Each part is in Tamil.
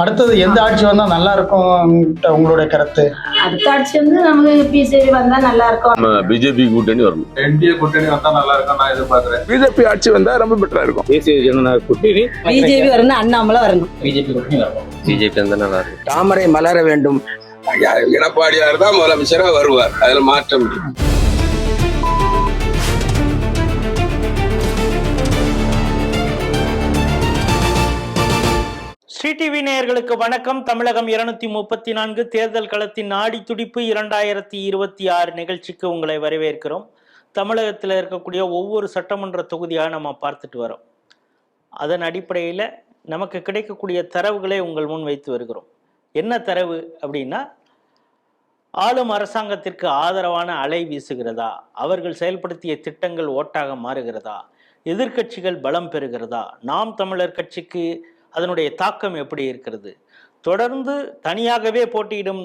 அடுத்தது எந்த ஆட்சி வந்தா நல்லா இருக்கும் உங்களுடைய கருத்து? அடுத்த ஆட்சி வந்து நமக்கு பிஜேபி வந்தா நல்லா இருக்கும். பிஜேபி கூட்டணி வரணும். என்டிஏ கூட்டணி வந்தா நல்லா இருக்கும் நான் எதிர்பார்க்கிறேன். பிஜேபி ஆட்சி வந்தா ரொம்ப பெட்டரா இருக்கும். தேசிய ஜனநாயக கூட்டணி பிஜேபி வரணும், அண்ணாமலை வரணும். பிஜேபி கூட்டணி வரணும். பிஜேபி வந்தா நல்லா இருக்கும். தாமரை மலர வேண்டும். எடப்பாடியார் தான் முதலமைச்சரா வருவார், அதுல மாற்றம் இல்லை. ஸ்ரீ டிவி நேயர்களுக்கு வணக்கம். தமிழகம் 234 தேர்தல் களத்தின் நாடி துடிப்பு 2026 நிகழ்ச்சிக்கு உங்களை வரவேற்கிறோம். தமிழகத்தில் இருக்கக்கூடிய ஒவ்வொரு சட்டமன்ற தொகுதியாக நம்ம பார்த்துட்டு வரோம். அதன் அடிப்படையில் நமக்கு கிடைக்கக்கூடிய தரவுகளை உங்கள் முன் வைத்து வருகிறோம். என்ன தரவு அப்படின்னா, ஆளும் அரசாங்கத்திற்கு ஆதரவான அலை வீசுகிறதா, அவர்கள் செயல்படுத்திய திட்டங்கள் ஓட்டாக மாறுகிறதா, எதிர்க்கட்சிகள் பலம் பெறுகிறதா, நாம் தமிழர் கட்சிக்கு அதனுடைய தாக்கம் எப்படி இருக்கிறது, தொடர்ந்து தனியாகவே போட்டியிடும்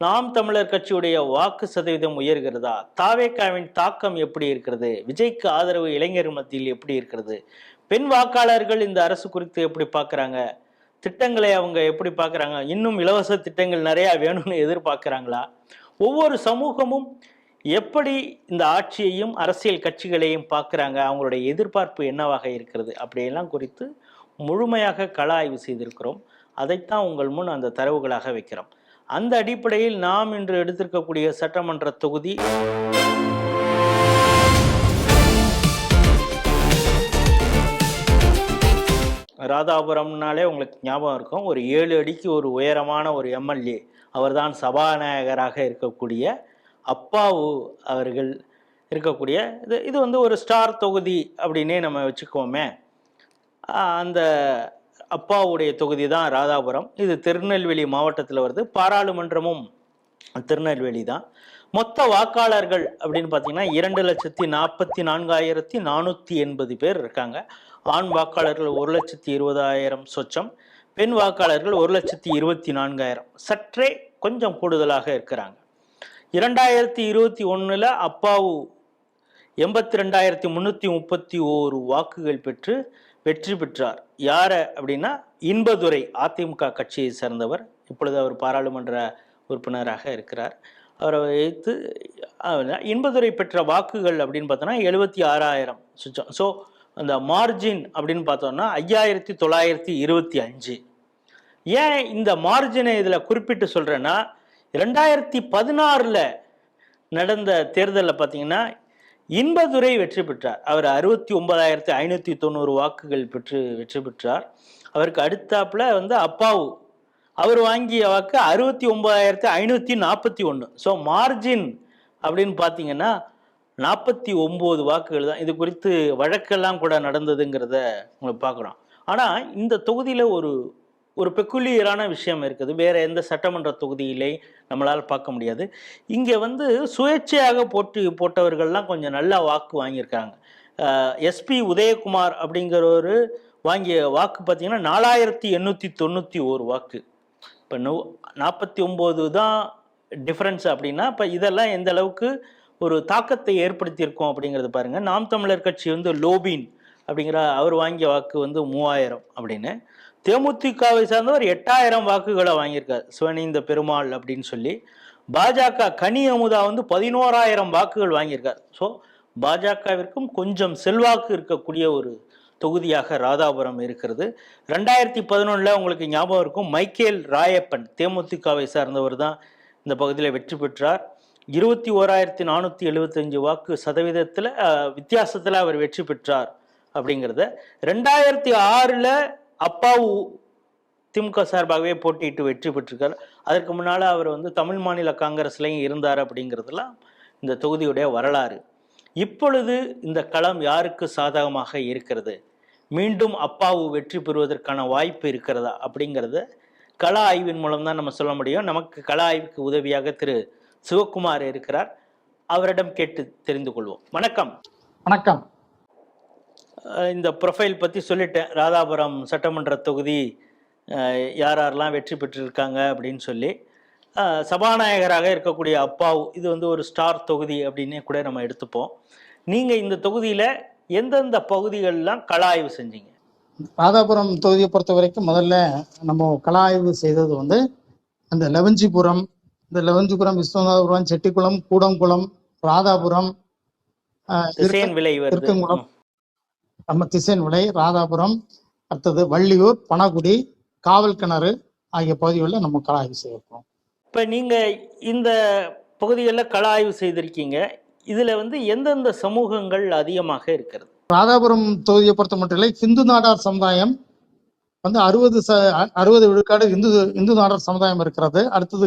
நாம் தமிழர் கட்சியுடைய வாக்கு சதவீதம் உயர்கிறதா, தாவேகாவின் தாக்கம் எப்படி இருக்கிறது, விஜய்க்கு ஆதரவு இளைஞர் மத்தியில் எப்படி இருக்கிறது, பெண் வாக்காளர்கள் இந்த அரசு குறித்து எப்படி பார்க்குறாங்க, திட்டங்களை அவங்க எப்படி பார்க்குறாங்க, இன்னும் இலவச திட்டங்கள் நிறையா வேணும்னு எதிர்பார்க்குறாங்களா, ஒவ்வொரு சமூகமும் எப்படி இந்த ஆட்சியையும் அரசியல் கட்சிகளையும் பார்க்குறாங்க, அவங்களுடைய எதிர்பார்ப்பு என்னவாக இருக்கிறது, அப்படியெல்லாம் குறித்து முழுமையாக கள ஆய்வு செய்திருக்கிறோம். அதைத்தான் உங்கள் முன் அந்த தரவுகளாக வைக்கிறோம். அந்த அடிப்படையில் நாம் இன்று எடுத்திருக்கக்கூடிய சட்டமன்ற தொகுதி ராதாபுரம்னாலே உங்களுக்கு ஞாபகம் இருக்கும். ஒரு 7 அடிக்கு ஒரு உயரமான ஒரு எம்எல்ஏ, அவர்தான் சபாநாயகராக இருக்கக்கூடிய அப்பாவு அவர்கள் இருக்கக்கூடிய இது வந்து ஒரு ஸ்டார் தொகுதி அப்படின்னே நம்ம வச்சுக்கோமே. அந்த அப்பாவுடைய தொகுதி தான் ராதாபுரம். இது திருநெல்வேலி மாவட்டத்தில் வருது. பாராளுமன்றமும் திருநெல்வேலி தான். மொத்த வாக்காளர்கள் அப்படின்னு பார்த்தீங்கன்னா 2,44,480 பேர் இருக்காங்க. ஆண் வாக்காளர்கள் 1,20,000 சொச்சம், பெண் வாக்காளர்கள் 1,24,000, சற்றே கொஞ்சம் கூடுதலாக இருக்கிறாங்க. 2021 அப்பாவு 82,331 வாக்குகள் பெற்று வெற்றி பெற்றார். யாரை அப்படின்னா, இன்பதுரை, அதிமுக கட்சியை சேர்ந்தவர். இப்பொழுது அவர் பாராளுமன்ற உறுப்பினராக இருக்கிறார். அவரை வைத்து இன்பதுரை பெற்ற வாக்குகள் அப்படின்னு பார்த்தோன்னா 76,000 சுச்சம். ஸோ அந்த மார்ஜின் அப்படின்னு பார்த்தோம்னா 5,925. ஏன் இந்த மார்ஜினை இதில் குறிப்பிட்டு சொல்கிறேன்னா, 2016 நடந்த தேர்தலில் பார்த்தீங்கன்னா இன்பதுரை வெற்றி பெற்றார். அவர் 69,590 வாக்குகள் பெற்று வெற்றி பெற்றார். அவருக்கு அடுத்தாப்புல வந்து அப்பாவு, அவர் வாங்கிய வாக்கு 69,541. ஸோ மார்ஜின் அப்படின்னு பார்த்தீங்கன்னா 49 வாக்குகள் தான். இது குறித்து வழக்கெல்லாம் கூட நடந்ததுங்கிறத உங்களுக்கு பார்க்குறோம். ஆனால் இந்த தொகுதியில் ஒரு பெக்குலியரான விஷயம் இருக்குது. வேற எந்த சட்டமன்ற தொகுதியிலே நம்மளால் பார்க்க முடியாது. இங்கே வந்து சுயேட்சையாக போட்டவர்கள்லாம் கொஞ்சம் நல்லா வாக்கு வாங்கியிருக்காங்க. எஸ்பி உதயகுமார் அப்படிங்கிறவர் வாங்கிய வாக்கு பார்த்தீங்கன்னா 4,891 வாக்கு. இப்போ 49 தான் டிஃப்ரென்ஸ் அப்படின்னா, இப்போ இதெல்லாம் எந்த அளவுக்கு ஒரு தாக்கத்தை ஏற்படுத்தியிருக்கோம் அப்படிங்கிறது பாருங்கள். நாம் தமிழர் கட்சி வந்து லோபின் அப்படிங்கிற அவர் வாங்கிய வாக்கு வந்து 3,000 அப்படின்னு. தேமுதிகவை சார்ந்தவர் 8,000 வாக்குகளை வாங்கியிருக்கார், சிவனீந்த பெருமாள் அப்படின்னு சொல்லி. பாஜக கனி அமுதா வந்து 11,000 வாக்குகள் வாங்கியிருக்கார். ஸோ பாஜகவிற்கும் கொஞ்சம் செல்வாக்கு இருக்கக்கூடிய ஒரு தொகுதியாக ராதாபுரம் இருக்கிறது. 2011 உங்களுக்கு ஞாபகம் இருக்கும், மைக்கேல் ராயப்பன் தேமுதிகவை சார்ந்தவர் தான் இந்த பகுதியில் வெற்றி பெற்றார். 21,475 வாக்கு சதவீதத்தில் வித்தியாசத்தில் அவர் வெற்றி பெற்றார் அப்படிங்கிறத. 2006 அப்பாவு திமுக சார்பாகவே போட்டியிட்டு வெற்றி பெற்றிருக்கார். அதற்கு முன்னால் அவர் வந்து தமிழ் மாநில காங்கிரஸ்லையும் இருந்தார் அப்படிங்கிறதுலாம் இந்த தொகுதியுடைய வரலாறு. இப்பொழுது இந்த களம் யாருக்கு சாதகமாக இருக்கிறது, மீண்டும் அப்பாவு வெற்றி பெறுவதற்கான வாய்ப்பு இருக்கிறதா அப்படிங்கிறத கள ஆய்வின் மூலம் தான் நம்ம சொல்ல முடியும். நமக்கு கள ஆய்வுக்கு உதவியாக திரு சிவகுமார் இருக்கிறார். அவரிடம் கேட்டு தெரிந்து கொள்வோம். வணக்கம். வணக்கம். இந்த ப்ரொஃபைல் பற்றி சொல்லிட்டேன். ராதாபுரம் சட்டமன்ற தொகுதி யாரெல்லாம் வெற்றி பெற்றிருக்காங்க அப்படின்னு சொல்லி. சபாநாயகராக இருக்கக்கூடிய அப்பாவு, இது வந்து ஒரு ஸ்டார் தொகுதி அப்படின்னே கூட நம்ம எடுத்துப்போம். நீங்கள் இந்த தொகுதியில் எந்தெந்த பகுதிகளெலாம் கள ஆய்வு செஞ்சீங்க? ராதாபுரம் தொகுதியை பொறுத்த வரைக்கும் முதல்ல நம்ம கள ஆய்வு செய்தது வந்து அந்த லெவஞ்சிபுரம், விஸ்வநாதபுரம், செட்டிக்குளம், கூடங்குளம், ராதாபுரம், திசையன் விலை வருது. இருக்கங்குளம், நம்ம திசையன் விலை, ராதாபுரம், அடுத்தது வள்ளியூர், பனகுடி, காவல் கிணறு ஆகிய பகுதிகளில் நம்ம கள ஆய்வு செய்திருக்கோம். இப்போ நீங்கள் இந்த பகுதிகளில் கள ஆய்வு செய்திருக்கீங்க. இதில் வந்து எந்தெந்த சமூகங்கள் அதிகமாக இருக்கிறது? ராதாபுரம் தொகுதியை பொறுத்த மட்டும் இல்லை, இந்து நாடார் சமுதாயம் வந்து 60 விழுக்காடு இந்து நாடார் சமுதாயம் இருக்கிறது. அடுத்தது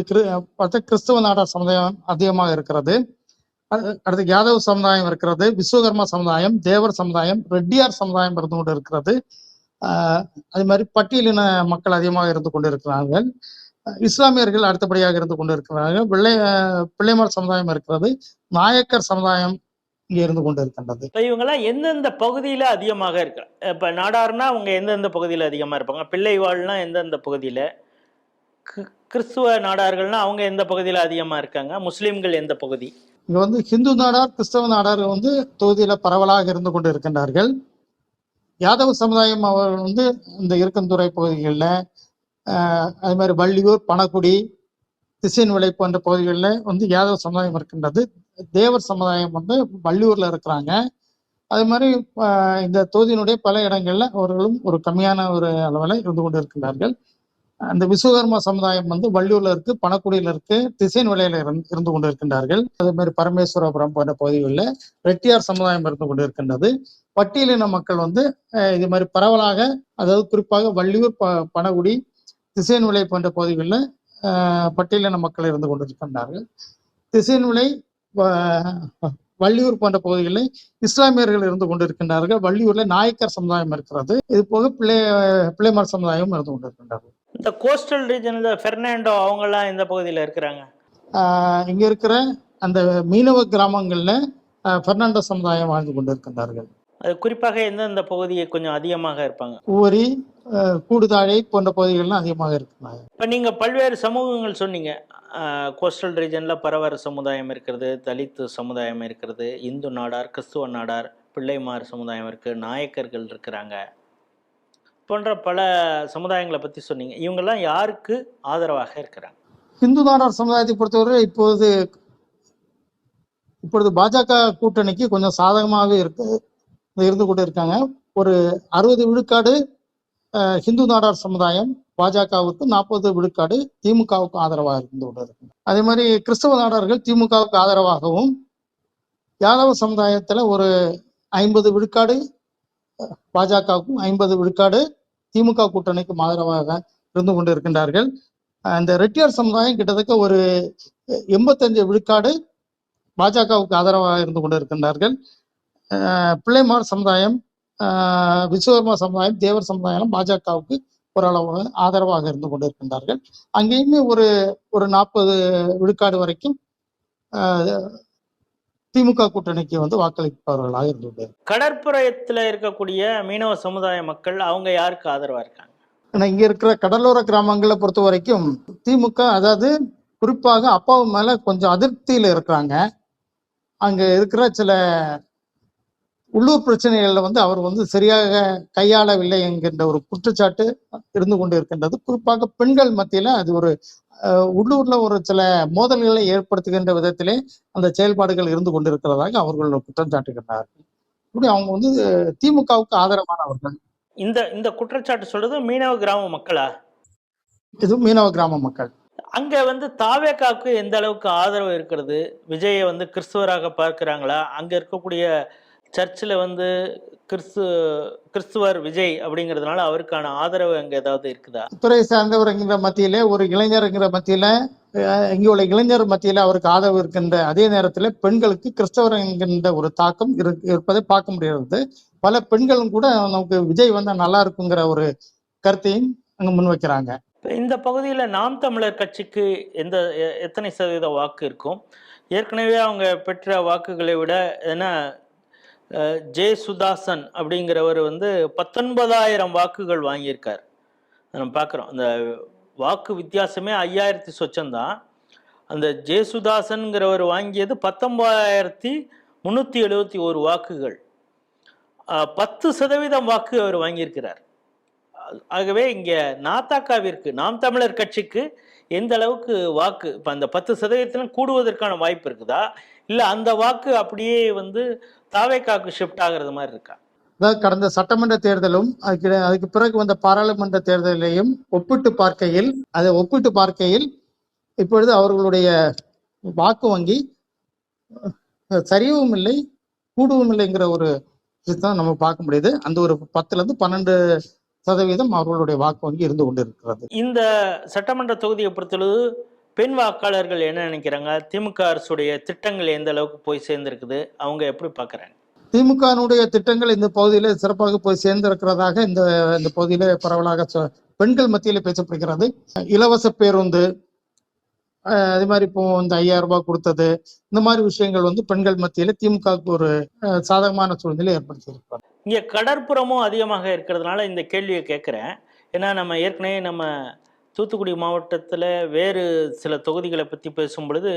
கிறிஸ்தவ நாடார் சமுதாயம் அதிகமாக இருக்கிறது. அடுத்து யாதவ சமுதாயம் இருக்கிறது, விஸ்வகர்மா சமுதாயம், தேவர் சமுதாயம், ரெட்டியார் சமுதாயம் இருந்து கொண்டு இருக்கிறது. அதே மாதிரி பட்டியலின மக்கள் அதிகமாக இருந்து கொண்டு இருக்கிறார்கள். இஸ்லாமியர்கள் அடுத்தபடியாக இருந்து கொண்டு இருக்கிறார்கள். பிள்ளைமார் சமுதாயம் இருக்கிறது. நாயக்கர் சமுதாயம் இங்கே இருந்து கொண்டு இருக்கின்றது. இவங்கெல்லாம் எந்தெந்த பகுதியில அதிகமாக இருக்கு? இப்ப நாடார்னா அவங்க எந்தெந்த பகுதியில அதிகமா இருப்பாங்க? பிள்ளைவாள்னா எந்தெந்த பகுதியில? கிறிஸ்துவ நாடார்கள்னா அவங்க எந்த பகுதியில அதிகமா இருக்காங்க? முஸ்லிம்கள் எந்த பகுதி? இங்க வந்து ஹிந்து நாடார், கிறிஸ்தவ நாடார் வந்து தொகுதியில பரவலாக இருந்து கொண்டு இருக்கின்றார்கள். யாதவ சமுதாயம் அவர்கள் வந்து இந்த இருக்கந்துறை பகுதிகளில், அது மாதிரி வள்ளியூர், பனகுடி, திசையன் விலை போன்ற பகுதிகளில் வந்து யாதவ சமுதாயம் இருக்கின்றது. தேவர் சமுதாயம் வந்து வள்ளியூர்ல இருக்கிறாங்க. அது மாதிரி இந்த தொகுதியினுடைய பல இடங்கள்ல அவர்களும் ஒரு கம்மியான ஒரு அளவில் இருந்து கொண்டு இருக்கின்றார்கள். அந்த விஸ்வகர்மா சமுதாயம் வந்து வள்ளியூர்ல இருக்கு, பனக்குடியில இருக்கு, திசையன் விலையில இருந்து கொண்டு இருக்கின்றார்கள். அதே மாதிரி பரமேஸ்வரபுரம் போன்ற பகுதிகளில் ரெட்டியார் சமுதாயம் இருந்து கொண்டு இருக்கின்றது. பட்டியலின மக்கள் வந்து இது மாதிரி பரவலாக, அதாவது குறிப்பாக வள்ளியூர், பனகுடி, திசையன் விலை போன்ற பகுதிகளில் பட்டியலின மக்கள் இருந்து கொண்டு இருக்கின்றார்கள். திசையன் விலை, வள்ளியூர் போன்ற பகுதிகளில் இஸ்லாமியர்கள் இருந்து கொண்டு இருக்கின்றார்கள். வள்ளியூர்ல நாயக்கர் சமுதாயம் இருக்கிறது. இது போக பிள்ளைமார் சமுதாயம் இருந்து கொண்டு இருக்கின்றார்கள். இந்த கோஸ்டல் ரீஜன்ல பெர்னாண்டோ அவங்கெல்லாம் எந்த பகுதியில் இருக்கிறாங்க? இங்க இருக்கிற அந்த மீனவ கிராமங்கள்ல பெர்னாண்டோ சமுதாயம் வாழ்ந்து கொண்டு இருக்கின்றார்கள். அது குறிப்பாக எந்தெந்த பகுதியை கொஞ்சம் அதிகமாக இருப்பாங்க? ஊரி, கூடுதாழை போன்ற பகுதிகள்லாம் அதிகமாக இருக்கிறாங்க. இப்போ நீங்க பல்வேறு சமூகங்கள் சொன்னீங்க. கோஸ்டல் ரீஜன்ல பரவர சமுதாயம் இருக்கிறது, தலித் சமுதாயம் இருக்கிறது, இந்து நாடார், கிறிஸ்துவ நாடார், பிள்ளைமார் சமுதாயம் இருக்கு, நாயக்கர்கள் இருக்கிறாங்க, போன்ற பல சமுதாயங்களை பத்தி சொன்னீங்க. இவங்கெல்லாம் யாருக்கு ஆதரவாக இருக்கிறாங்க? இந்து நாடார் சமுதாயத்தை பொறுத்தவரை இப்பொழுது பாஜக கூட்டணிக்கு கொஞ்சம் சாதகமாகவே இருந்து கொண்டு இருக்காங்க. ஒரு 60 விழுக்காடு ஹிந்து நாடார் சமுதாயம் பாஜகவுக்கு, 40 விழுக்காடு திமுகவுக்கு ஆதரவாக இருந்து கொண்டு இருக்கு. அதே மாதிரி கிறிஸ்தவ நாடார்கள் திமுகவுக்கு ஆதரவாகவும், யாதவ சமுதாயத்துல ஒரு 50 விழுக்காடு பாஜகவுக்கும், 50 விழுக்காடு திமுக கூட்டணிக்கும் ஆதரவாக இருந்து கொண்டு இருக்கின்றார்கள். அந்த ரெட்டியார் சமுதாயம் கிட்டத்தட்ட ஒரு 85 விழுக்காடு பாஜகவுக்கு ஆதரவாக இருந்து கொண்டு இருக்கின்றார்கள். பிள்ளைமார் சமுதாயம், விஸ்வகர்மா சமுதாயம், தேவர் சமுதாயம் பாஜகவுக்கு ஓரளவு ஆதரவாக இருந்து கொண்டு இருக்கின்றார்கள். அங்கேயுமே ஒரு 40 விழுக்காடு வரைக்கும் திமுக கூட்டணிக்கு வந்து வாக்களிப்பவர்களாக இருந்து. கடற்புறத்துல இருக்கக்கூடிய மீனவ சமுதாய மக்கள் அவங்க யாருக்கு ஆதரவா இருக்காங்க? இங்க இருக்கிற கடலோர கிராமங்களை பொறுத்த வரைக்கும் திமுக, அதாவது குறிப்பாக அப்பாவு மேல கொஞ்சம் அதிருப்தியில இருக்கிறாங்க. அங்க இருக்கிற சில உள்ளூர் பிரச்சனைகள்ல வந்து அவர் வந்து சரியாக கையாளவில்லை என்கின்ற ஒரு குற்றச்சாட்டு இருந்து கொண்டு இருக்கின்றது. குறிப்பாக பெண்கள் மத்தியில அது ஒரு உள்ளூர்ல ஒரு சில மோதல்களை ஏற்படுத்துகின்ற விதத்திலே அந்த செயல்பாடுகள் இருந்து கொண்டிருக்கிறதாக அவர்கள் குற்றம் சாட்டுகின்றார்கள். இப்படி அவங்க வந்து திமுகவுக்கு ஆதரவானவர்கள். இந்த குற்றச்சாட்டு சொல்றது மீனவ கிராம மக்களா? இது மீனவ கிராம மக்கள். அங்க வந்து தாவேகாவுக்கு எந்த அளவுக்கு ஆதரவு இருக்கிறது? விஜயை வந்து கிறிஸ்துவராக பார்க்கிறாங்களா? அங்க இருக்கக்கூடிய சர்ச்சில் வந்து கிறிஸ்துவர் விஜய் அப்படிங்கிறதுனால அவருக்கான ஆதரவு அங்க ஏதாவது இருக்குதா? துறை சார்ந்தவர்ங்கிற மத்தியில, ஒரு இளைஞருங்கிற மத்தியில, இங்கே உள்ள இளைஞர் மத்தியில அவருக்கு ஆதரவு இருக்கின்ற அதே நேரத்தில் பெண்களுக்கு கிறிஸ்தவர் என்கின்ற ஒரு தாக்கம் இருப்பதை பார்க்க முடிகிறது. பல பெண்களும் கூட நமக்கு விஜய் வந்தா நல்லா இருக்குங்கிற ஒரு கருத்தையும் அங்க முன்வைக்கிறாங்க. இந்த பகுதியில் நாம் தமிழர் கட்சிக்கு எத்தனை சதவீத வாக்கு இருக்கும்? ஏற்கனவே அவங்க பெற்ற வாக்குகளை விட ஏன்னா ஜே சுதாசன் அப்படிங்கிறவர் வந்து 19,000 வாக்குகள் வாங்கியிருக்கார். நம்ம பார்க்குறோம் அந்த வாக்கு வித்தியாசமே 5000 சொச்சம்தான். அந்த ஜே சுதாசன்கிறவர் வாங்கியது 19,371 வாக்குகள். 10% வாக்கு அவர் வாங்கியிருக்கிறார். ஆகவே இங்க நாத்தாக்காவிற்கு, நாம் தமிழர் கட்சிக்கு எந்த அளவுக்கு வாக்கு இப்ப அந்த 10% கூடுவதற்கான வாய்ப்பு இருக்குதா, இல்ல அந்த வாக்கு அப்படியே வந்து தாவேக்காவுக்கு ஷிஃப்ட் ஆகுறது மாதிரி இருக்கா? அதாவது கடந்த சட்டமன்ற தேர்தலும் அதுக்கு பிறகு வந்த பாராளுமன்ற தேர்தலையும் ஒப்பிட்டு பார்க்கையில் இப்பொழுது அவர்களுடைய வாக்கு வங்கி சரிவும் இல்லை கூடவும் இல்லைங்கிற ஒரு இதுதான் நம்ம பார்க்க முடியுது. அந்த ஒரு 10-12% அவர்களுடைய வாக்கு வங்கி இருந்து கொண்டு இருக்கிறது. இந்த சட்டமன்ற தொகுதியை பொறுத்தளவு பெண் வாக்காளர்கள் என்ன நினைக்கிறாங்க? திமுக அரசுடைய திட்டங்கள் எந்த அளவுக்கு போய் சேர்ந்திருக்குது, அவங்க எப்படி பார்க்குறாங்க? திமுகனுடைய திட்டங்கள் இந்த பகுதியில சிறப்பாக போய் சேர்ந்திருக்கிறதாக இந்த பகுதியில பரவலாக பெண்கள் மத்தியில பேசப்படுகிறது. இலவச பேருந்து, அதே மாதிரி இப்போ இந்த 5000 ரூபாய் கொடுத்தது, இந்த மாதிரி விஷயங்கள் வந்து பெண்கள் மத்தியில திமுகவுக்கு ஒரு சாதகமான சூழ்நிலை ஏற்படுத்தி இருக்கிறார். இங்க கடற்புறமும் அதிகமாக இருக்கிறதுனால இந்த கேள்வியை கேட்குறேன். ஏன்னா நம்ம ஏற்கனவே நம்ம தூத்துக்குடி மாவட்டத்தில் வேறு சில தொகுதிகளை பற்றி பேசும் பொழுது,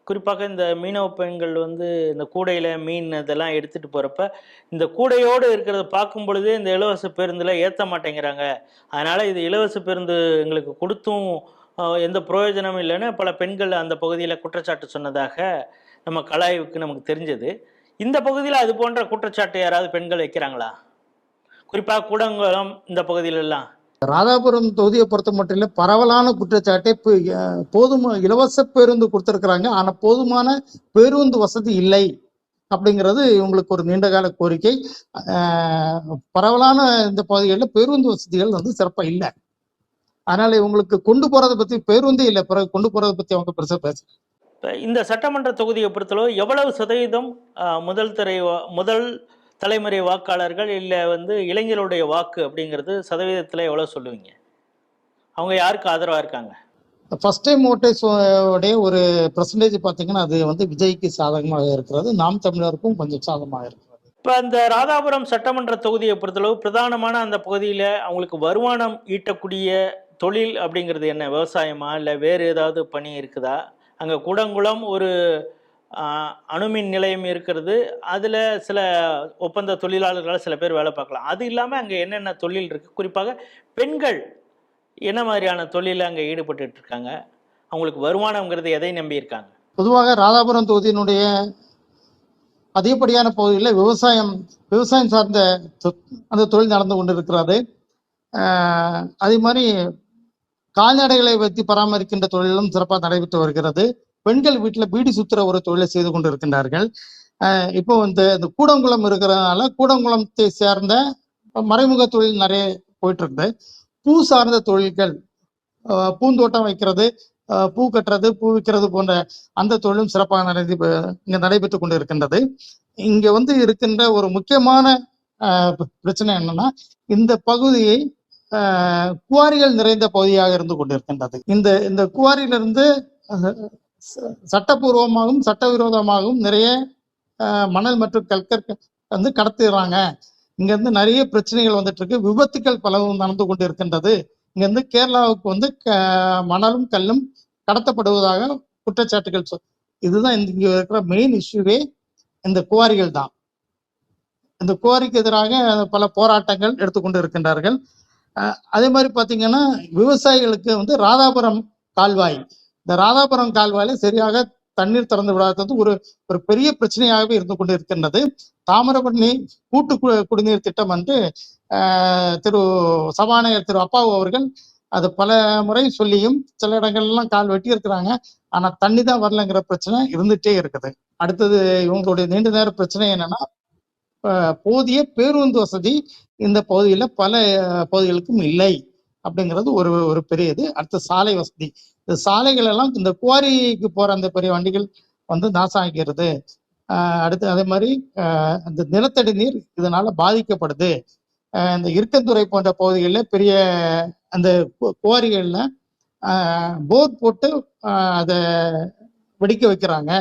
குறிப்பாக இந்த மீனவ பெண்கள் வந்து இந்த கூடையில் மீன் இதெல்லாம் எடுத்துகிட்டு போகிறப்ப இந்த கூடையோடு இருக்கிறத பார்க்கும் பொழுது இந்த இலவச பேருந்தில் ஏற்ற மாட்டேங்கிறாங்க, அதனால் இது இலவச பேருந்து எங்களுக்கு கொடுத்தும் எந்த பிரயோஜனமும் இல்லைன்னு பல பெண்கள் அந்த பகுதியில் குற்றச்சாட்டு சொன்னதாக நம்ம கலாய்வுக்கு நமக்கு தெரிஞ்சது. இந்த பகுதியில் அது போன்ற குற்றச்சாட்டு யாராவது பெண்கள் வைக்கிறாங்களா? குறிப்பாக கூடங்குளம் இந்த பகுதியிலெல்லாம். ராதாபுரம் தொகுதியை பொறுத்த மட்டும் இல்லை, பரவலான குற்றச்சாட்டை இலவச பேருந்து கொடுத்துருக்குறாங்க, ஆனால் போதுமான பேருந்து வசதி இல்லை அப்படிங்கிறது இவங்களுக்கு ஒரு நீண்டகால கோரிக்கை. பரவலான இந்த பகுதிகளில் பேருந்து வசதிகள் வந்து சிறப்பாக இல்லை. அதனால இவங்களுக்கு கொண்டு போறதை பத்தி பேருந்தே இல்லை, பிறகு கொண்டு போறதை பத்தி அவங்க பெருசா பேசல. இந்த சட்டமன்ற தொகுதியை பொறுத்தளவு எவ்வளவு சதவீதம் முதல் தலைமுறை வாக்காளர்கள் இல்லை வந்து இளைஞருடைய வாக்கு அப்படிங்கிறது சதவீதத்தில் எவ்வளோ சொல்லுவீங்க? அவங்க யாருக்கு ஆதரவாக இருக்காங்க? ஃபர்ஸ்ட் டைம் ஓட்டர்ஸ் உடைய ஒரு பெர்சன்டேஜ் பார்த்தீங்கன்னா அது வந்து விஜய்க்கு சாதகமாக இருக்கிறது, நாம் தமிழருக்கும் கொஞ்சம் சாதகமாக இருக்கிறது. இப்போ அந்த ராதாபுரம் சட்டமன்ற தொகுதியை பொறுத்தளவு பிரதானமான அந்த பகுதியில் அவங்களுக்கு வருமானம் ஈட்டக்கூடிய தொழில் அப்படிங்கிறது என்ன? விவசாயமா இல்லை வேறு ஏதாவது பணி இருக்குதா? அங்கே கூடங்குளம் ஒரு அணுமின் நிலையம் இருக்கிறது, அதில் சில ஒப்பந்த தொழிலாளர்களால் சில பேர் வேலை பார்க்கலாம். அது இல்லாமல் அங்கே என்னென்ன தொழில் இருக்குது? குறிப்பாக பெண்கள் என்ன மாதிரியான தொழிலில் அங்கே ஈடுபட்டு இருக்காங்க? அவங்களுக்கு வருமானம்ங்கிறது எதை நம்பி இருக்காங்க? பொதுவாக ராதாபுரம் தொகுதியினுடைய அதிகப்படியான பகுதியில் விவசாயம் சார்ந்த அந்த தொழில் நடந்து கொண்டு இருக்கிறது. அதே மாதிரி கால்நடைகளை வைத்து பராமரிக்கின்ற தொழிலும் சிறப்பாக நடைபெற்று வருகிறது. பெண்கள் வீட்டில் பீடி சுத்துற ஒரு தொழிலை செய்து கொண்டு இருக்கின்றார்கள். இப்போ இந்த கூடங்குளம் இருக்கிறதுனால கூடங்குளத்தை சேர்ந்த மறைமுக தொழில் நிறைய போயிட்டு இருக்குது. பூ சார்ந்த தொழில்கள், பூந்தோட்டம் வைக்கிறது, பூ கட்டுறது, பூ விற்கிறது போன்ற அந்த தொழிலும் சிறப்பாக இங்க நடைபெற்று கொண்டு இருக்கின்றது. இங்க வந்து இருக்கின்ற ஒரு முக்கியமான பிரச்சனை என்னன்னா, இந்த பகுதியை குவாரிகள் நிறைந்த பகுதியாக இருந்து கொண்டிருக்கின்றது. இந்த குவாரியிலிருந்து சட்டப்பூர்வமாகவும் சட்டவிரோதமாகவும் நிறைய மணல் மற்றும் கல்கர் வந்து கடத்துறாங்க. இங்க இருந்து நிறைய பிரச்சனைகள் வந்துட்டு இருக்கு, விபத்துக்கள் பலவும் நடந்து கொண்டு இருக்கின்றது. இங்க இருந்து கேரளாவுக்கு வந்து மணலும் கல்லும் கடத்தப்படுவதாக குற்றச்சாட்டுகள் இதுதான் இங்க இருக்கிற மெயின் இஷ்யூவே இந்த குவாரிகள் தான். இந்த குவாரிக்கு எதிராக பல போராட்டங்கள் எடுத்துக்கொண்டு இருக்கின்றார்கள். அதே மாதிரி பாத்தீங்கன்னா விவசாயிகளுக்கு வந்து ராதாபுரம் கால்வாய், இந்த ராதாபுரம் கால்வாயில சரியாக தண்ணீர் திறந்து விடாதது ஒரு பெரிய பிரச்சனையாகவே இருந்து கொண்டு இருக்கின்றது. தாமிரபரணி கூட்டு குடிநீர் திட்டம் என்று சபாநாயகர் திரு அப்பாவு அவர்கள் அது பல முறை சொல்லியும் சில இடங்கள்லாம் கால் வெட்டி இருக்கிறாங்க, ஆனா தண்ணி தான் வரலங்கிற பிரச்சனை இருந்துட்டே இருக்குது. அடுத்தது இவங்களுடைய நீண்ட நேர பிரச்சனை என்னன்னா, போதிய பேருந்து வசதி இந்த பகுதியில பல பகுதிகளுக்கும் இல்லை அப்படிங்கிறது ஒரு பெரியது. அடுத்த சாலை வசதி, இந்த சாலைகள் எல்லாம் இந்த குவாரிக்கு போற அந்த பெரிய வண்டிகள் வந்து நாசம் ஆகிறது. அடுத்து அதே மாதிரி இந்த நிலத்தடி நீர் இதனால பாதிக்கப்படுது. இந்த இருக்கந்துறை போன்ற பகுதிகளில் பெரிய அந்த குவாரிகள்ல போர் போட்டு அதை வெடிக்க வைக்கிறாங்க.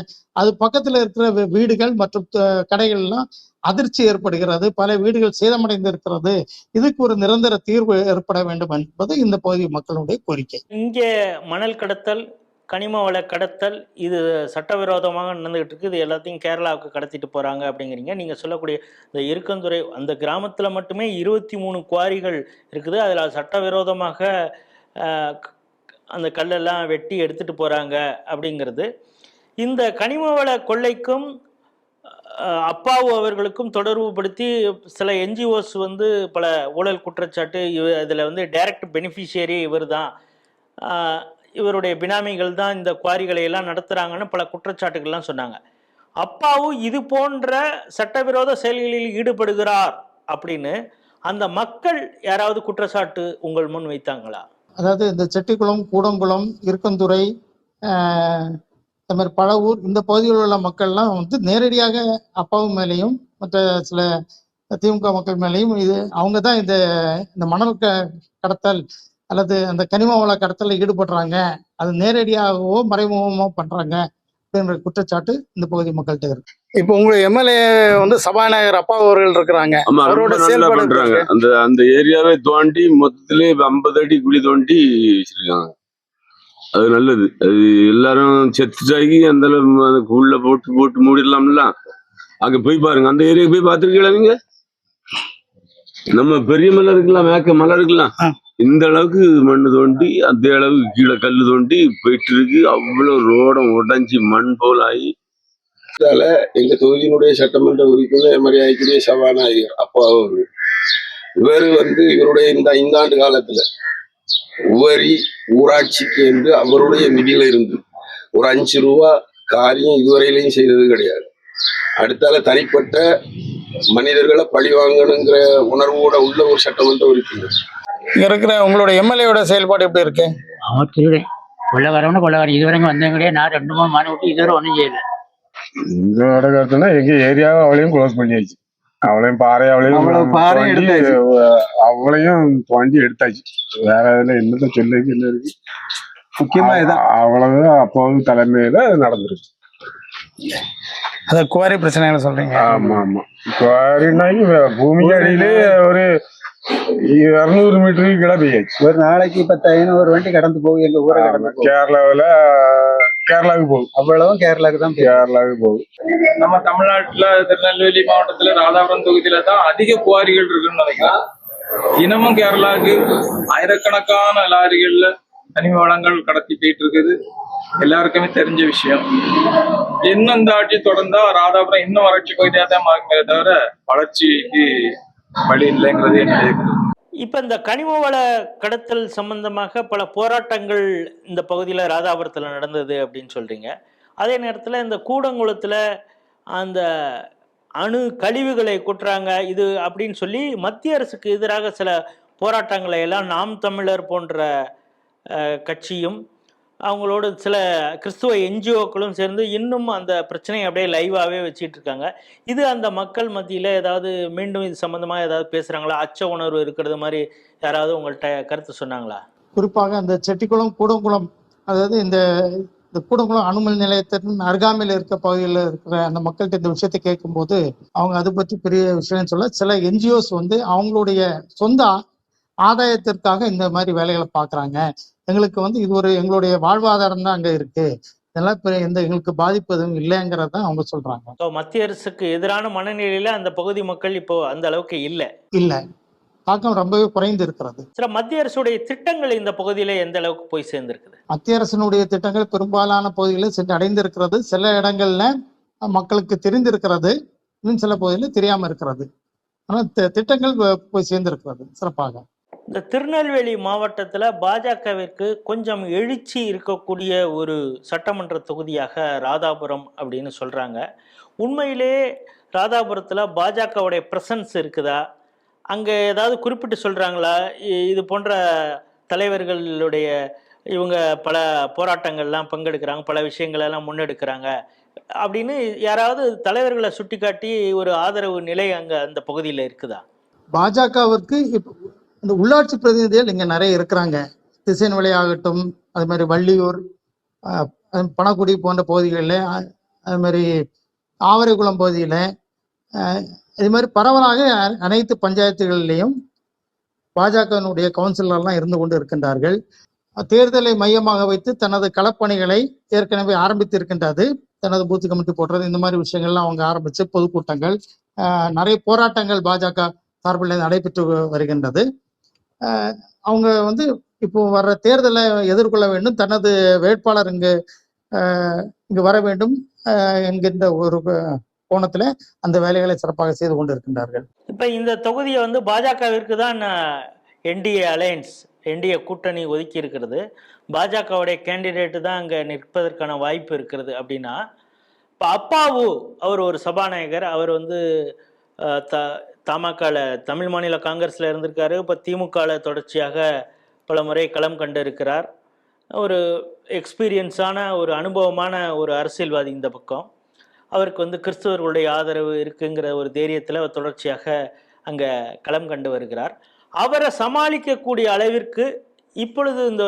அது பக்கத்துல இருக்கிற வீடுகள் மற்றும் கடைகள் எல்லாம் அதிர்ச்சி ஏற்படுகிறது, பல வீடுகள் சேதமடைந்து இருக்கிறது. இதுக்கு ஒரு நிரந்தர தீர்வு ஏற்பட வேண்டும் என்பது இந்த பகுதி மக்களுடைய கோரிக்கை. இங்கே மணல் கடத்தல், கனிம வள கடத்தல் இது சட்டவிரோதமாக நடந்துகிட்டு இருக்கு, இது எல்லாத்தையும் கேரளாவுக்கு கடத்திட்டு போகிறாங்க அப்படிங்கிறீங்க. நீங்கள் சொல்லக்கூடிய இந்த இருக்கந்துறை அந்த கிராமத்தில் மட்டுமே 23 குவாரிகள் இருக்குது. அதில் சட்டவிரோதமாக அந்த கல்லெல்லாம் வெட்டி எடுத்துகிட்டு போகிறாங்க அப்படிங்கிறது. இந்த கனிம வள கொள்ளைக்கும் அப்பாவு அவர்களுக்கும் தொடர்பு படுத்தி சில என்ஜிஓஸ் வந்து பல ஊழல் குற்றச்சாட்டு, இதில் வந்து டைரக்ட் பெனிஃபிஷியரி இவர் தான், இவருடைய பினாமிகள் தான் இந்த குவாரிகளை எல்லாம் நடத்துகிறாங்கன்னு பல குற்றச்சாட்டுகள்லாம் சொன்னாங்க. அப்பாவு இது போன்ற சட்டவிரோத செயல்களில் ஈடுபடுகிறார் அப்படின்னு அந்த மக்கள் யாராவது குற்றச்சாட்டு உங்கள் முன் வைத்தாங்களா? அதாவது இந்த செட்டிக்குளம், கூடங்குளம், இருக்கந்துறை, இந்த மாதிரி பழவூர் இந்த பகுதியில் உள்ள மக்கள்லாம் வந்து நேரடியாக அப்பாவு மேலேயும் மற்ற சில திமுக மக்கள் மேலேயும் இது அவங்க தான் இந்த மணல் கடத்தல் அல்லது அந்த கனிம வள கடத்தல ஈடுபடுறாங்க, அது நேரடியாகவோ மறைமுகமோ பண்றாங்க அப்படின்ற குற்றச்சாட்டு இந்த பகுதி மக்கள்கிட்ட இருக்கு. இப்போ உங்க எம்எல்ஏ வந்து சபாநாயகர் அப்பா அவர்கள் இருக்கிறாங்க. ஆமா, ரொம்ப அவரோட நல்லா செயல்பாடு பண்றாங்க. எப்படி இருக்கு? அந்த ஏரியாவே தோண்டி மொத்தத்திலே 50 அடி குழி தோண்டி வச்சிருக்காங்க. அது நல்லது. அது எல்லாரும் செத்துட்டாகி அந்த உள்ள போட்டு மூடிடலாம்ல. அங்க போய் பாருங்க, அந்த ஏரியா போய் பாத்துருக்கீங்களா நீங்க? நம்ம பெரிய மலை இருக்கலாம், மேக்க மலை இருக்கலாம், இந்த அளவுக்கு மண்ணு தோண்டி அதே அளவுக்கு கீழே கல்லு தோண்டி போயிட்டு இருக்கு. அவ்வளவு ரோடம் உடைஞ்சி மண் போல் ஆகி. எங்க தொகுதியினுடைய சட்டமன்ற உறுப்பினர் மரியாதைக்குரிய சபாநாயகர் அப்பா அவரு, இவர் வந்து இவருடைய இந்த 5 ஆண்டு காலத்துல உவரி ஊராட்சிக்கு என்று அவருடைய நிதியில இருந்து ஒரு 5 ரூபா காரியம் இதுவரையிலையும் செய்தது கிடையாது. அடுத்தால தனிப்பட்ட மனிதர்களை பழி வாங்கணுங்கிற உணர்வோட உள்ள ஒரு சட்டமன்ற உறுப்பினர். இங்க இருக்கிற உங்களோட எம்எல்ஏவோட செயல்பாடு எப்படி இருக்கு? அவன் திருடன், கொள்ளக்காரவனு கொள்ளக்காரன். இதுவரைக்கும் வந்தவங்க கிடையாது. நான் 2-3 மாதம் விட்டு இதுவரை ஒன்றும் செய்யல. எங்களோட கருத்துனா எங்க ஏரியாவை அவளையும் க்ளோஸ் பண்ணியாச்சு. அவளையும் அவளையும் தோண்டி எடுத்தாச்சு. வேற இதுல என்னத்த சொல்லுக்கு என்ன இருக்கு? முக்கியமா இதான் அவ்வளவு அப்போது தலைமையில நடந்துருக்கு. அத குவாரி பிரச்சனைகளை சொல்றீங்க? ஆமா ஆமா, குவாரினாக்கி பூமிக்கு அடியிலே ஒரு 200 மீட்டருக்கு கீழே பெய்யாச்சு. ஒரு நாளைக்கு 10,500 வண்டி கடந்து போகும் எங்க ஊரை கடந்து. கேரளாவுக்கு போகும். அவ்வளவும் கேரளாவுக்கு போகும். நம்ம தமிழ்நாட்டுல திருநெல்வேலி மாவட்டத்துல ராதாபுரம் தொகுதியில தான் அதிக குவாரிகள் இருக்குன்னு நினைக்கிறேன். தினமும் கேரளாவுக்கு ஆயிரக்கணக்கான லாரிகள்ல கனிம வளங்கள் கடத்தி போயிட்டு இருக்குது. எல்லாருக்குமே தெரிஞ்ச விஷயம். இன்னும் இந்த ஆட்சி தொடர்ந்தா ராதாபுரம் இன்னும் வறட்சி பகுதியாக தான் மாறுமே தவிர வளர்ச்சிக்கு வழி இல்லைங்கிறது என்னுடைய. இப்போ இந்த கனிம வள கடத்தல் சம்பந்தமாக பல போராட்டங்கள் இந்த பகுதியில் ராதாபுரத்தில் நடந்தது அப்படின்னு சொல்றீங்க. அதே நேரத்தில் இந்த கூடங்குளத்தில் அந்த அணு கழிவுகளை கொட்டுறாங்க இது அப்படின்னு சொல்லி மத்திய அரசுக்கு எதிராக சில போராட்டங்களை எல்லாம் நாம் தமிழர் போன்ற கட்சியும் அவங்களோட சில கிறிஸ்துவ என்ஜிஓக்களும் சேர்ந்து இன்னும் அந்த பிரச்சனையை அப்படியே லைவாகவே வச்சுட்டு இருக்காங்க. இது அந்த மக்கள் மத்தியில் ஏதாவது மீண்டும் இது சம்மந்தமாக ஏதாவது பேசுகிறாங்களா? அச்ச உணர்வு இருக்கிறது மாதிரி யாராவது உங்கள்கிட்ட கருத்து சொன்னாங்களா? குறிப்பாக அந்த செட்டிக்குளம், கூடங்குளம், அதாவது இந்த கூடங்குளம் அணுமின் நிலையத்தின் அருகாமையில் இருக்க பகுதியில் இருக்கிற அந்த மக்கள்கிட்ட இந்த விஷயத்தை கேட்கும்போது அவங்க அதை பற்றி பெரிய விஷயம் சொல்ல, சில என்ஜிஓஸ் வந்து அவங்களுடைய சொந்த ஆதாயத்திற்காக இந்த மாதிரி வேலைகளை பார்க்குறாங்க. எங்களுக்கு வந்து இது ஒரு எங்களுடைய வாழ்வாதாரம் தான் அங்கே இருக்கு, இதெல்லாம் இப்போ எங்களுக்கு பாதிப்பு எதுவும் இல்லைங்கிறத அவங்க சொல்றாங்க. மத்திய அரசுக்கு எதிரான மனநிலையில அந்த பகுதி மக்கள் இப்போ அந்த அளவுக்கு இல்லை, தாக்கம் ரொம்பவே குறைந்து இருக்கிறது. சில மத்திய அரசுடைய திட்டங்கள் இந்த பகுதியில எந்த அளவுக்கு போய் சேர்ந்திருக்குது? மத்திய அரசினுடைய திட்டங்கள் பெரும்பாலான பகுதிகளில் சென்று அடைந்திருக்கிறது. சில இடங்கள்ல மக்களுக்கு தெரிந்திருக்கிறது, இன்னும் சில பகுதிகளில் தெரியாம இருக்கிறது. ஆனால் திட்டங்கள் போய் சேர்ந்திருக்கிறது சிறப்பாக. இந்த திருநெல்வேலி மாவட்டத்தில் பாஜகவிற்கு கொஞ்சம் எழுச்சி இருக்கக்கூடிய ஒரு சட்டமன்ற தொகுதியாக ராதாபுரம் அப்படின்னு சொல்கிறாங்க. உண்மையிலே ராதாபுரத்தில் பாஜகவுடைய ப்ரெசன்ஸ் இருக்குதா? அங்கே ஏதாவது குறிப்பிட்டு சொல்கிறாங்களா? இது போன்ற தலைவர்களுடைய இவங்க பல போராட்டங்கள்லாம் பங்கெடுக்கிறாங்க, பல விஷயங்களெல்லாம் முன்னெடுக்கிறாங்க அப்படின்னு யாராவது தலைவர்களை சுட்டி காட்டி ஒரு ஆதரவு நிலை அங்கே அந்த பகுதியில் இருக்குதா? பாஜகவிற்கு இந்த உள்ளாட்சி பிரதிநிதிகள் இங்க நிறைய இருக்கிறாங்க. திசையன்விளை ஆகட்டும், அது மாதிரி வள்ளியூர், பணக்குடி போன்ற பகுதிகளில், அது மாதிரி ஆவரைக்குளம் பகுதியில், இது மாதிரி பரவலாக அனைத்து பஞ்சாயத்துகளிலையும் பாஜகவினுடைய கவுன்சிலர்லாம் இருந்து கொண்டு இருக்கின்றார்கள். தேர்தலை மையமாக வைத்து தனது களப்பணிகளை ஏற்கனவே ஆரம்பித்திருக்கின்றது. தனது பூத் கமிட்டி போடுறது, இந்த மாதிரி விஷயங்கள்லாம் அவங்க ஆரம்பிச்சு பொதுக்கூட்டங்கள், நிறைய போராட்டங்கள் பாஜக சார்பில் நடைபெற்று வருகின்றது. அவங்க வந்து இப்போ வர்ற தேர்தலை எதிர்கொள்ள வேண்டும், தனது வேட்பாளர் இங்கு வர வேண்டும் என்கின்ற ஒரு கோணத்துல அந்த வேலைகளை சிறப்பாக செய்து கொண்டிருக்கின்றார்கள். இப்ப இந்த தொகுதியை வந்து பாஜகவிற்கு தான் என்டிஏ அலையன்ஸ், என்டிஏ கூட்டணி ஒதுக்கி இருக்கிறது. பாஜகவுடைய கேண்டிடேட்டு தான் அங்கே நிற்பதற்கான வாய்ப்பு இருக்கிறது. அப்படின்னா இப்போ அப்பாவு அவர் ஒரு சபாநாயகர், அவர் வந்து தமாகல தமிழ் மாநில காங்கிரஸில் இருந்திருக்காரு. இப்போ திமுகவில் தொடர்ச்சியாக பல முறை களம் கண்டு இருக்கிறார். ஒரு எக்ஸ்பீரியன்ஸான ஒரு அனுபவமான ஒரு அரசியல்வாதி. இந்த பக்கம் அவருக்கு வந்து கிறிஸ்தவர்களுடைய ஆதரவு இருக்குங்கிற ஒரு தைரியத்தில் அவர் தொடர்ச்சியாக அங்கே களம் கண்டு வருகிறார். அவரை சமாளிக்கக்கூடிய அளவிற்கு இப்பொழுது இந்த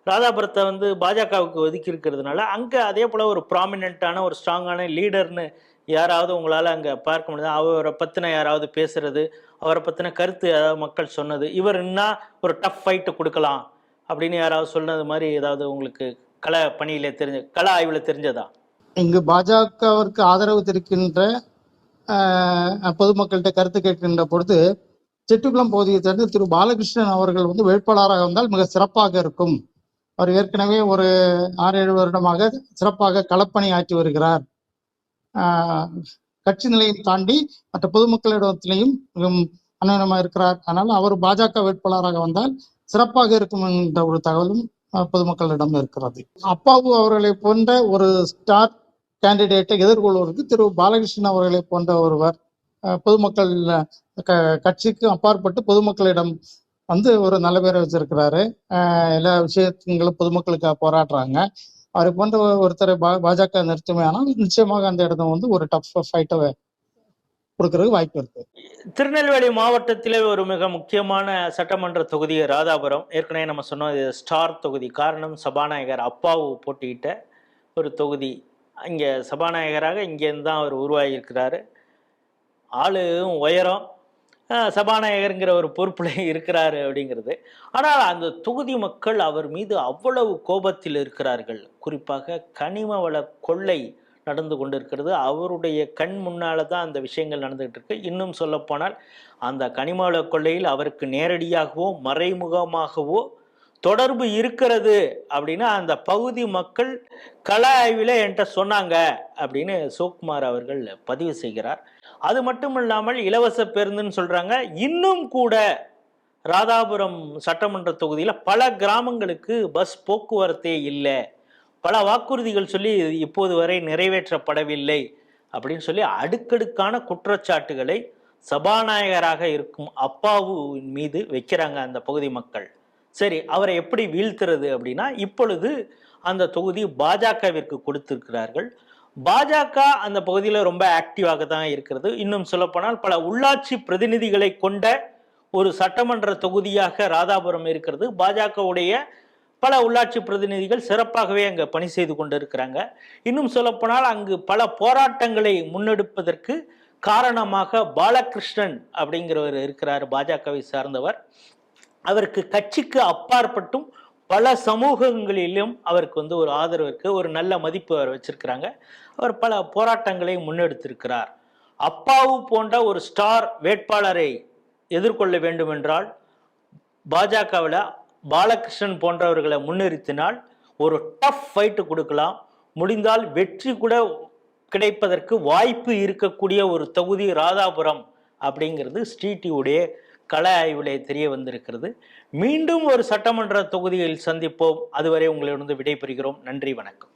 ராதாபுரத்தை வந்து பாஜகவுக்கு ஒதுக்கி இருக்கிறதுனால அங்கே அதே போல் ஒரு ப்ராமினென்ட்டான ஒரு ஸ்ட்ராங்கான லீடர்னு யாராவது உங்களால் அங்கே பார்க்க முடியாது? அவரை பற்றின யாராவது பேசுறது, அவரை பற்றின கருத்து ஏதாவது மக்கள் சொன்னது, இவர் இன்னும் ஒரு டஃப் ஃபைட்டு கொடுக்கலாம் அப்படின்னு யாராவது சொன்னது மாதிரி ஏதாவது உங்களுக்கு கள பணியில் கள ஆய்வில் தெரிஞ்சதா? இங்கு பாஜகவிற்கு ஆதரவு தெரிவிக்கின்ற பொதுமக்கள்கிட்ட கருத்து கேட்கின்ற பொழுது செட்டிக்குளம் பகுதியை சேர்ந்த திரு பாலகிருஷ்ணன் அவர்கள் வந்து வேட்பாளராக வந்தால் மிக சிறப்பாக இருக்கும். அவர் ஏற்கனவே ஒரு 6-7 வருடமாக சிறப்பாக களப்பணி ஆற்றி வருகிறார். கட்சி நிலையை தாண்டி மற்ற பொதுமக்களிடத்திலையும் அனுகூலமாக இருக்கிறார். அதனால அவர் பாஜக வேட்பாளராக வந்தால் சிறப்பாக இருக்கும் என்ற ஒரு தகவலும் பொதுமக்களிடம் இருக்கிறது. அப்பாவு அவர்களை போன்ற ஒரு ஸ்டார் கேண்டிடேட்டை எதிர்கொள்வதற்கு திரு பாலகிருஷ்ணன் அவர்களை போன்ற ஒருவர் பொதுமக்கள் கட்சிக்கு அப்பாற்பட்டு பொதுமக்களிடம் வந்து ஒரு நல்ல பேரை வச்சிருக்கிறாரு. எல்லா விஷயங்களும் பொதுமக்களுக்கு போராடுறாங்க. அவரை போன்ற ஒருத்தரை பாஜக நிறுத்துமே, ஆனால் நிச்சயமாக அந்த இடத்த வந்து ஒரு டஃப் ஃபைட்டை கொடுக்கறதுக்கு வாய்ப்பு இருக்கு. திருநெல்வேலி மாவட்டத்திலே ஒரு மிக முக்கியமான சட்டமன்ற தொகுதி ராதாபுரம். ஏற்கனவே நம்ம சொன்னோம், இது ஸ்டார் தொகுதி. காரணம், சபாநாயகர் அப்பாவு போட்டியிட்ட ஒரு தொகுதி. இங்கே சபாநாயகராக இங்கேருந்து தான் அவர் உருவாகியிருக்கிறாரு. ஆளும் உயரம், சபாநாயகருங்கிற ஒரு பொறுப்புல இருக்கிறாரு அப்படிங்கிறது. ஆனால் அந்த தொகுதி மக்கள் அவர் மீது அவ்வளவு கோபத்தில் இருக்கிறார்கள். குறிப்பாக கனிம வள கொள்ளை நடந்து கொண்டிருக்கிறது. அவருடைய கண் முன்னால தான் அந்த விஷயங்கள் நடந்துகிட்டு இருக்கு. இன்னும் சொல்லப்போனால் அந்த கனிம வள கொள்ளையில் அவருக்கு நேரடியாகவோ மறைமுகமாகவோ தொடர்பு இருக்கிறது அப்படின்னு அந்த பகுதி மக்கள் கள ஆய்வில் என்கிட்ட சொன்னாங்க அப்படின்னு சிவகுமார் அவர்கள் பதிவு செய்கிறார். அது மட்டும் இல்லாமல் இலவச பேருந்துன்னு சொல்றாங்க. இன்னும் கூட ராதாபுரம் சட்டமன்ற தொகுதியில பல கிராமங்களுக்கு பஸ் போக்குவரத்தே இல்லை, பல வாக்குறுதிகள் சொல்லி இப்போது வரை நிறைவேற்றப்படவில்லை அப்படின்னு சொல்லி அடுக்கடுக்கான குற்றச்சாட்டுகளை சபாநாயகராக இருக்கும் அப்பாவுவின் மீது வைக்கிறாங்க அந்த பகுதி மக்கள். சரி, அவரை எப்படி வீழ்த்துறது அப்படின்னா, இப்பொழுது அந்த தொகுதி பாஜகவிற்கு கொடுத்திருக்கிறார்கள். பாஜக அந்த பகுதியில் ரொம்ப ஆக்டிவாக தான் இருக்கிறது. இன்னும் சொல்லப்போனால் பல உள்ளாட்சி பிரதிநிதிகளை கொண்ட ஒரு சட்டமன்ற தொகுதியாக ராதாபுரம் இருக்கிறது. பாஜகவுடைய பல உள்ளாட்சி பிரதிநிதிகள் சிறப்பாகவே அங்கே பணி செய்து கொண்டு இருக்கிறாங்க. இன்னும் சொல்லப்போனால் அங்கு பல போராட்டங்களை முன்னெடுப்பதற்கு காரணமாக பாலகிருஷ்ணன் அப்படிங்கிறவர் இருக்கிறார், பாஜகவை சார்ந்தவர். அவருக்கு கட்சிக்கு அப்பாற்பட்டும் பல சமூகங்களிலும் அவருக்கு வந்து ஒரு ஆதரவு இருக்கு, ஒரு நல்ல மதிப்பு அவர் வச்சிருக்கிறாங்க. அவர் பல போராட்டங்களை முன்னெடுத்திருக்கிறார். அப்பாவு போன்ற ஒரு ஸ்டார் வேட்பாளரை எதிர்கொள்ள வேண்டும் என்றால் பாஜகவில் பாலகிருஷ்ணன் போன்றவர்களை முன்னிறுத்தினால் ஒரு டஃப் ஃபைட்டு கொடுக்கலாம். முடிந்தால் வெற்றி கூட கிடைப்பதற்கு வாய்ப்பு இருக்கக்கூடிய ஒரு தொகுதி ராதாபுரம் அப்படிங்கிறது ஸ்ரீடியுடைய கள ஆய்விலே தெரிய வந்திருக்கிறது. மீண்டும் ஒரு சட்டமன்ற தொகுதியில் சந்திப்போம். அதுவரை உங்களிடம் விடைபெறுகிறோம். நன்றி, வணக்கம்.